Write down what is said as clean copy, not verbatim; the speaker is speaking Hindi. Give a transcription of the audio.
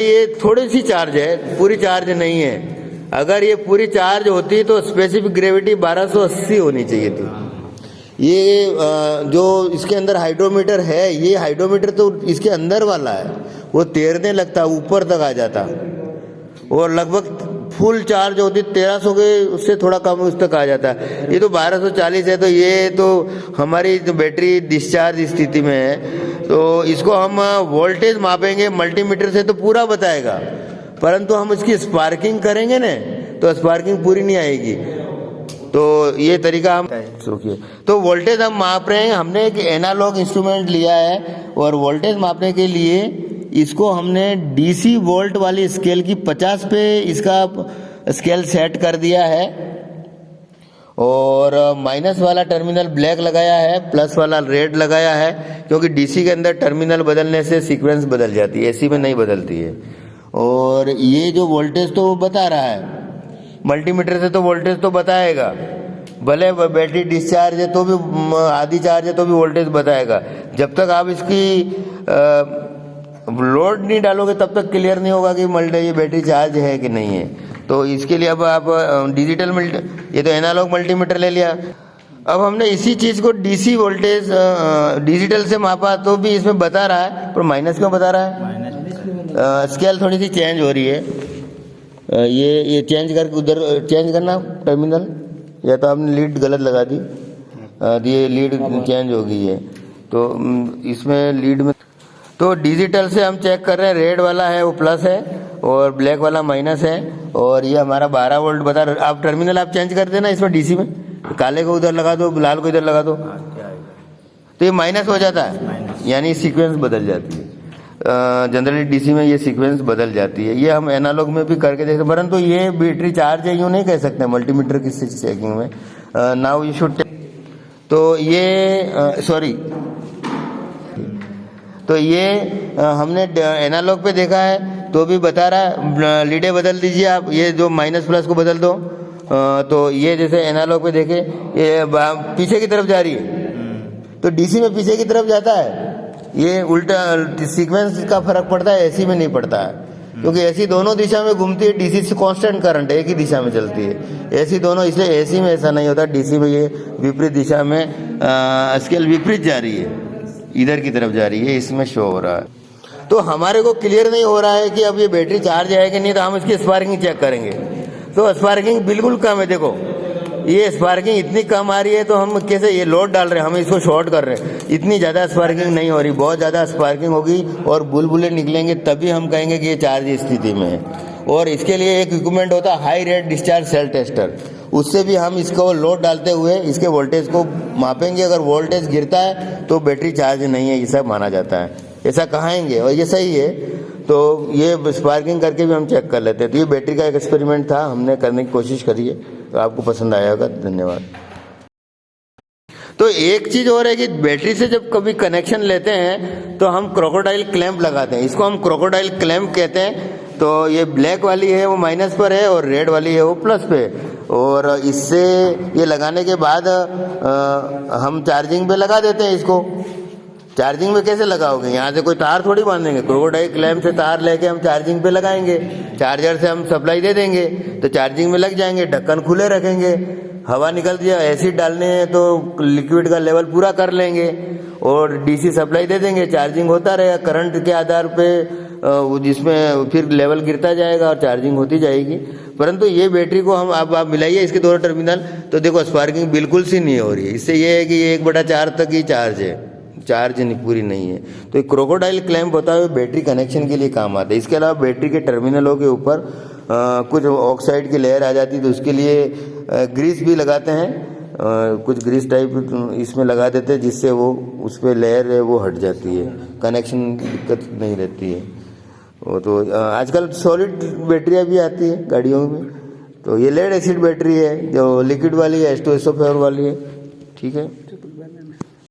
ये थोड़ी सी चार्ज है, पूरी चार्ज नहीं है। अगर ये पूरी चार्ज होती तो स्पेसिफिक ग्रेविटी 1280 होनी चाहिए थी। ये जो इसके अंदर हाइड्रोमीटर है, ये हाइड्रोमीटर तो इसके अंदर वाला है, वो तैरने लगता, ऊपर तक आ जाता और लगभग फुल चार्ज होती 1300 के उससे थोड़ा कम उस तक आ जाता है। ये तो 1240 है, तो ये तो हमारी तो बैटरी डिस्चार्ज स्थिति में है, तो इसको हम वोल्टेज मापेंगे मल्टीमीटर से तो पूरा बताएगा, परंतु हम इसकी स्पार्किंग करेंगे ना तो स्पार्किंग पूरी नहीं आएगी। तो ये तरीका हम सोचिए। तो वोल्टेज हम माप रहे हैं, हमने एक एनालॉग इंस्ट्रूमेंट लिया है और वोल्टेज मापने के लिए इसको हमने डीसी वोल्ट वाली स्केल की 50 पे इसका स्केल सेट कर दिया है और माइनस वाला टर्मिनल ब्लैक लगाया है, प्लस वाला रेड लगाया है, क्योंकि डीसी के अंदर टर्मिनल बदलने से सीक्वेंस बदल जाती है, एसी में नहीं बदलती है। और ये जो वोल्टेज तो वो बता रहा है, मल्टीमीटर से तो वोल्टेज तो बताएगा, भले बैटरी डिस्चार्ज है तो भी, आधी चार्ज है तो भी वोल्टेज बताएगा। जब तक आप इसकी लोड नहीं डालोगे तब तक क्लियर नहीं होगा कि ये बैटरी चार्ज है कि नहीं है। तो इसके लिए अब आप डिजिटल ये तो एनालॉग मल्टीमीटर ले लिया, अब हमने इसी चीज को डीसी वोल्टेज डिजिटल से मापा तो भी इसमें बता रहा है, पर माइनस क्यों बता रहा है? स्केल थोड़ी सी चेंज हो रही है। ये चेंज करके उधर चेंज करना टर्मिनल, या तो आपने लीड गलत लगा दी, ये लीड चेंज हो गई है। तो इसमें लीड में तो डिजिटल से हम चेक कर रहे हैं, रेड वाला है वो प्लस है और ब्लैक वाला माइनस है, और ये हमारा 12 वोल्ट बता रहा। आप टर्मिनल आप चेंज कर देना इसमें डीसी में, काले को उधर लगा दो, लाल को इधर लगा दो, तो ये माइनस हो जाता है, यानी सीक्वेंस बदल जाती है। जनरली डीसी में ये सीक्वेंस बदल जाती है। ये हम एनालॉग में भी करके देखते हैं, परंतु ये बैटरी चार्ज है यूँ नहीं कह सकते मल्टीमीटर की चेकिंग में। नाउ यू शुड, तो ये सॉरी, तो ये हमने एनालॉग पे देखा है तो भी बता रहा है लीडें बदल दीजिए आप, ये जो माइनस प्लस को बदल दो। तो ये जैसे एनालॉग पे देखे ये पीछे की तरफ जा रही है, तो डीसी में पीछे की तरफ जाता है, ये उल्टा सीक्वेंस का फर्क पड़ता है, एसी में नहीं पड़ता है, क्योंकि एसी दोनों दिशा में घूमती है, डीसी से कांस्टेंट करंट एक ही दिशा में चलती है, एसी दोनों, इसलिए एसी में ऐसा नहीं होता, डीसी में ये विपरीत दिशा में स्केल विपरीत जा रही है, इधर की तरफ जा रही है, इसमें शो हो रहा है। तो हमारे को क्लियर नहीं हो रहा है कि अब ये बैटरी चार्ज है कि नहीं, तो हम इसकी स्पार्किंग चेक करेंगे। तो स्पार्किंग बिल्कुल कम है, देखो ये स्पार्किंग इतनी कम आ रही है, तो हम कैसे, ये लोड डाल रहे हैं, हम इसको शॉर्ट कर रहे हैं, इतनी ज़्यादा स्पार्किंग नहीं हो रही, बहुत ज़्यादा स्पार्किंग होगी और बुलबुले निकलेंगे तभी हम कहेंगे कि ये चार्ज स्थिति में है। और इसके लिए एक इक्विपमेंट होता है high rate discharge cell tester, उससे भी हम इसको लोड डालते हुए इसके वोल्टेज को मापेंगे, अगर वोल्टेज गिरता है तो बैटरी चार्ज नहीं है, ऐसा माना जाता है, ऐसा कहेंगे और ये सही है। तो ये स्पार्किंग करके भी हम चेक कर लेते हैं। तो ये बैटरी का एक एक्सपेरिमेंट था, हमने करने की कोशिश करी है, तो आपको पसंद आया होगा, धन्यवाद। तो एक चीज और है कि बैटरी से जब कभी कनेक्शन लेते हैं तो हम क्रोकोडाइल क्लैंप लगाते हैं, इसको हम क्रोकोडाइल क्लैंप कहते हैं। तो ये ब्लैक वाली है वो माइनस पर है और रेड वाली है वो प्लस पे, और इससे ये लगाने के बाद हम चार्जिंग पे लगा देते हैं इसको। चार्जिंग में कैसे लगाओगे, यहाँ से कोई तार थोड़ी बांधेंगे, क्रोकोडाइल क्लैंप से तार लेके हम चार्जिंग पे लगाएंगे, चार्जर से हम सप्लाई दे देंगे तो चार्जिंग में लग जाएंगे, ढक्कन खुले रखेंगे, हवा निकल दिया, एसिड डालने हैं तो लिक्विड का लेवल पूरा कर लेंगे और डीसी सप्लाई दे देंगे, चार्जिंग होता रहेगा करंट के आधार पे, जिसमें फिर लेवल गिरता जाएगा और चार्जिंग होती जाएगी। परंतु ये बैटरी को हम आप मिलाइए इसके दोनों टर्मिनल, तो देखो स्पार्किंग बिल्कुल सी नहीं हो रही है। इससे ये है कि ये 1/4 तक ही चार्ज है, चार्ज नहीं पूरी नहीं है। तो एक क्रोकोडाइल क्लैंप होता है, बैटरी कनेक्शन के लिए काम आता है। इसके अलावा बैटरी के टर्मिनलों के ऊपर कुछ ऑक्साइड की लेयर आ जाती है, तो उसके लिए ग्रीस भी लगाते हैं, कुछ ग्रीस टाइप इसमें लगा देते हैं, जिससे वो उस पर लेयर है वो हट जाती है, कनेक्शन दिक्कत नहीं रहती है। वो तो आजकल सॉलिड बैटरियाँ भी आती है गाड़ियों में, तो ये लेड एसिड बैटरी है, जो लिक्विड वाली है H2SO4 वाली है, ठीक है।